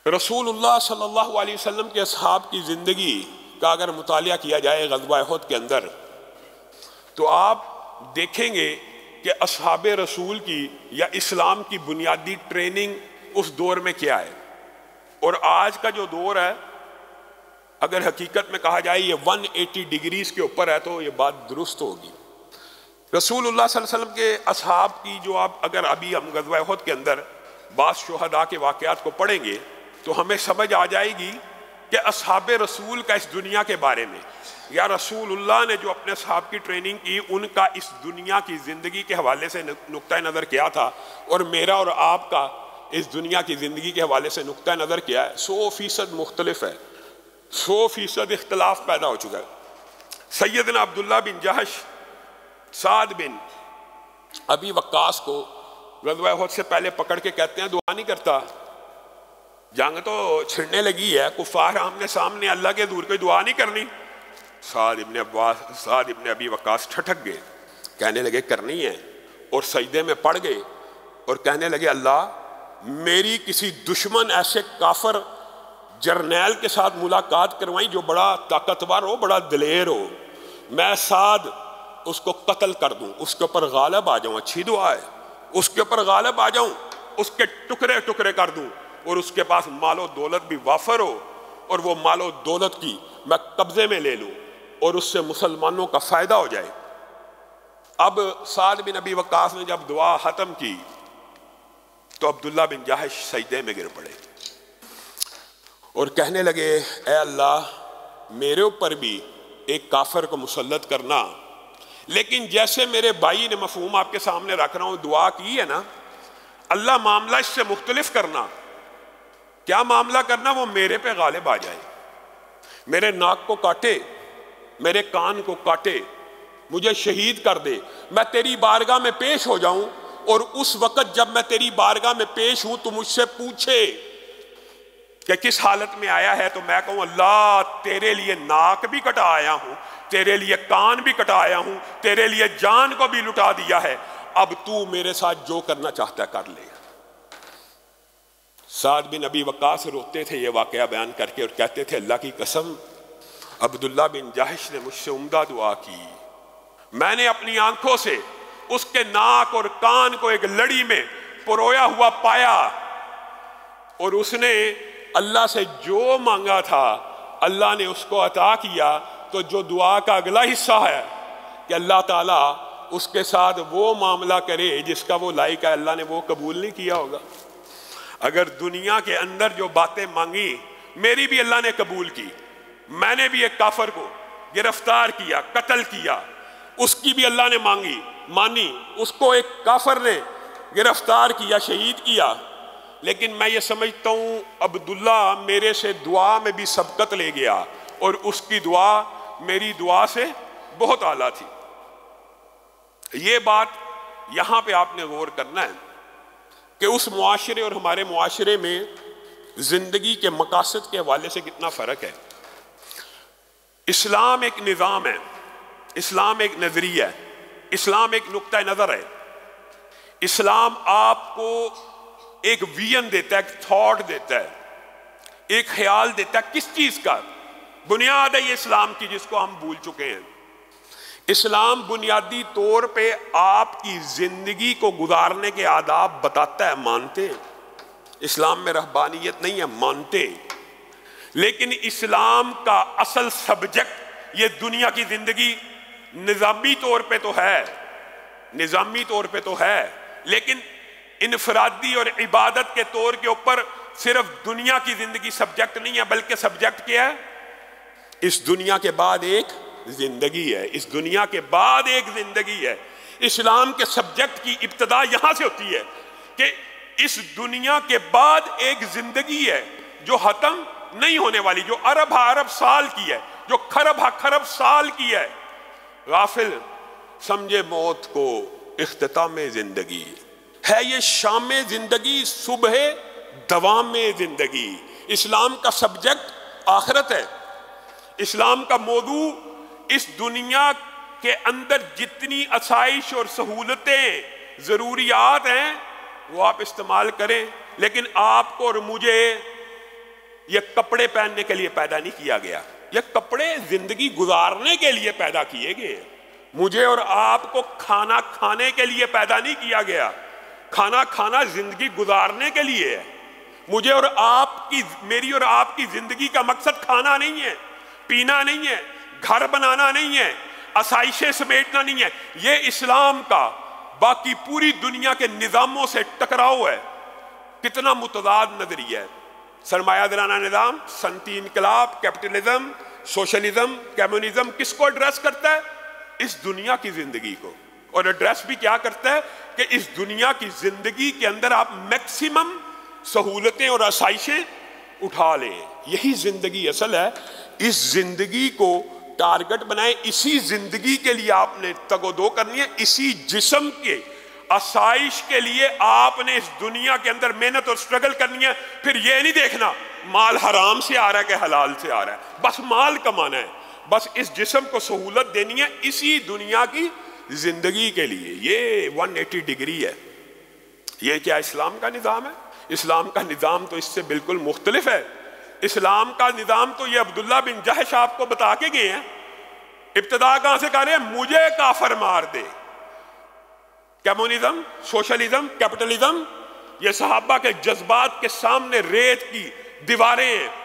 رسول اللہ صلی اللہ علیہ وسلم کے اصحاب کی زندگی کا اگر مطالعہ کیا جائے غزوہ احد کے اندر تو آپ دیکھیں گے کہ اصحاب رسول کی یا اسلام کی بنیادی ٹریننگ اس دور میں کیا ہے، اور آج کا جو دور ہے اگر حقیقت میں کہا جائے یہ 180 ڈگریز کے اوپر ہے تو یہ بات درست ہوگی۔ رسول اللہ صلی اللہ علیہ وسلم کے اصحاب کی جو آپ اگر ابھی ہم غزوہ احد کے اندر بعض شہداء کے واقعات کو پڑھیں گے تو ہمیں سمجھ آ جائے گی کہ اصحاب رسول کا اس دنیا کے بارے میں یا رسول اللہ نے جو اپنے اصحاب کی ٹریننگ کی ان کا اس دنیا کی زندگی کے حوالے سے نقطہ نظر کیا تھا، اور میرا اور آپ کا اس دنیا کی زندگی کے حوالے سے نقطہ نظر کیا ہے 100% مختلف ہے، 100% اختلاف پیدا ہو چکا ہے۔ سیدنا عبداللہ بن جہش سعد بن ابی وقاص کو غزوہ احد سے پہلے پکڑ کے کہتے ہیں دعا نہیں کرتا، جنگ تو چھڑنے لگی ہے، کفار آمنے سامنے، اللہ کے حضور کوئی دعا نہیں کرنی۔ سعد ابن ابی وقاص ٹھٹک گئے، کہنے لگے کرنی ہے، اور سجدے میں پڑ گئے اور کہنے لگے اللہ میری کسی دشمن ایسے کافر جرنیل کے ساتھ ملاقات کروائیں جو بڑا طاقتور ہو، بڑا دلیر ہو، میں سعد اس کو قتل کر دوں، اس کے اوپر غالب آ جاؤں۔ اچھی دعا ہے، اس کے اوپر غالب آ جاؤں، اس کے ٹکڑے ٹکڑے کر دوں، اور اس کے پاس مال و دولت بھی وافر ہو، اور وہ مال و دولت کی میں قبضے میں لے لوں اور اس سے مسلمانوں کا فائدہ ہو جائے۔ اب سعد بن ابی وقاص نے جب دعا ختم کی تو عبداللہ بن جہش سجدے میں گر پڑے اور کہنے لگے اے اللہ میرے اوپر بھی ایک کافر کو مسلط کرنا، لیکن جیسے میرے بھائی نے مفہوم آپ کے سامنے رکھ رہا ہوں دعا کی ہے نا، اللہ معاملہ اس سے مختلف کرنا۔ کیا معاملہ کرنا؟ وہ میرے پہ غالب آ جائے، میرے ناک کو کاٹے، میرے کان کو کاٹے، مجھے شہید کر دے، میں تیری بارگاہ میں پیش ہو جاؤں، اور اس وقت جب میں تیری بارگاہ میں پیش ہوں تو مجھ سے پوچھے کہ کس حالت میں آیا ہے، تو میں کہوں اللہ تیرے لیے ناک بھی کٹا آیا ہوں، تیرے لیے کان بھی کٹا آیا ہوں، تیرے لیے جان کو بھی لٹا دیا ہے، اب تو میرے ساتھ جو کرنا چاہتا ہے کر لے۔ سعد بن ابی وقاص روتے تھے یہ واقعہ بیان کر کے اور کہتے تھے اللہ کی قسم عبداللہ بن جہش نے مجھ سے عمدہ دعا کی، میں نے اپنی آنکھوں سے اس کے ناک اور کان کو ایک لڑی میں پرویا ہوا پایا، اور اس نے اللہ سے جو مانگا تھا اللہ نے اس کو عطا کیا۔ تو جو دعا کا اگلا حصہ ہے کہ اللہ تعالیٰ اس کے ساتھ وہ معاملہ کرے جس کا وہ لائق ہے، اللہ نے وہ قبول نہیں کیا ہوگا۔ اگر دنیا کے اندر جو باتیں مانگی میری بھی اللہ نے قبول کی، میں نے بھی ایک کافر کو گرفتار کیا، قتل کیا، اس کی بھی اللہ نے مانی، اس کو ایک کافر نے گرفتار کیا، شہید کیا، لیکن میں یہ سمجھتا ہوں عبداللہ میرے سے دعا میں بھی سبقت لے گیا، اور اس کی دعا میری دعا سے بہت اعلیٰ تھی۔ یہ بات یہاں پہ آپ نے غور کرنا ہے کہ اس معاشرے اور ہمارے معاشرے میں زندگی کے مقاصد کے حوالے سے کتنا فرق ہے۔ اسلام ایک نظام ہے، اسلام ایک نظریہ ہے، اسلام ایک نقطہ نظر ہے۔ اسلام آپ کو ایک ویژن دیتا ہے، ایک تھاٹ دیتا ہے، ایک خیال دیتا ہے کس چیز کا؟ بنیاد ہے یہ اسلام کی جس کو ہم بھول چکے ہیں۔ اسلام بنیادی طور پہ آپ کی زندگی کو گزارنے کے آداب بتاتا ہے، مانتے ہیں۔ اسلام میں رہبانیت نہیں ہے، مانتے ہیں، لیکن اسلام کا اصل سبجیکٹ یہ دنیا کی زندگی نظامی طور پہ تو ہے، نظامی طور پہ تو ہے، لیکن انفرادی اور عبادت کے طور کے اوپر صرف دنیا کی زندگی سبجیکٹ نہیں ہے، بلکہ سبجیکٹ کیا ہے؟ اس دنیا کے بعد ایک زندگی ہے، اس دنیا کے بعد ایک زندگی ہے۔ اسلام کے سبجیکٹ کی ابتدا یہاں سے ہوتی ہے کہ اس دنیا کے بعد ایک زندگی ہے جو ختم نہیں ہونے والی، جو ارب ارب سال کی ہے، جو خرب خرب سال کی ہے۔ غافل سمجھے موت کو اختتام زندگی ہے، یہ شام زندگی صبح دوام زندگی۔ اسلام کا سبجیکٹ آخرت ہے، اسلام کا موضوع اس دنیا کے اندر جتنی آسائش اور سہولتیں ضروریات ہیں وہ آپ استعمال کریں، لیکن آپ کو اور مجھے یہ کپڑے پہننے کے لیے پیدا نہیں کیا گیا، یہ کپڑے زندگی گزارنے کے لیے پیدا کیے گئے۔ مجھے اور آپ کو کھانا کھانے کے لیے پیدا نہیں کیا گیا، کھانا کھانا زندگی گزارنے کے لیے ہے۔ مجھے اور آپ کی، میری اور آپ کی زندگی کا مقصد کھانا نہیں ہے، پینا نہیں ہے، گھر بنانا نہیں ہے، آسائشیں سمیٹنا نہیں ہے۔ یہ اسلام کا باقی پوری دنیا کے نظاموں سے ٹکراؤ ہے۔ کتنا متضاد نظریہ ہے۔ سرمایہ دارانہ نظام، صنعتی انقلاب، کیپٹلزم، سوشلزم، کمیونزم کس کو ایڈریس کرتا ہے؟ اس دنیا کی زندگی کو۔ اور ایڈریس بھی کیا کرتا ہے کہ اس دنیا کی زندگی کے اندر آپ میکسیمم سہولتیں اور آسائشیں اٹھا لیں۔ یہی زندگی اصل ہے۔ اس زندگی کو ٹارگٹ بنائیں، اسی زندگی کے لیے آپ نے تگ و دو کرنی ہے، اسی جسم کے آسائش کے لیے آپ نے اس دنیا کے اندر محنت اور سٹرگل کرنی ہے۔ پھر یہ نہیں دیکھنا مال حرام سے آ رہا ہے کہ حلال سے آ رہا ہے، بس مال کمانا ہے، بس اس جسم کو سہولت دینی ہے اسی دنیا کی زندگی کے لیے۔ یہ 180 ڈگری ہے۔ یہ کیا اسلام کا نظام ہے؟ اسلام کا نظام تو اس سے بالکل مختلف ہے۔ اسلام کا نظام تو یہ عبداللہ بن جحش آپ کو بتا کے گئے ہیں۔ ابتدا کہاں سے کہہ رہے ہیں؟ مجھے کافر مار دے۔ کمیونزم، سوشلزم، کیپٹلزم، یہ صحابہ کے جذبات کے سامنے ریت کی دیواریں ہیں۔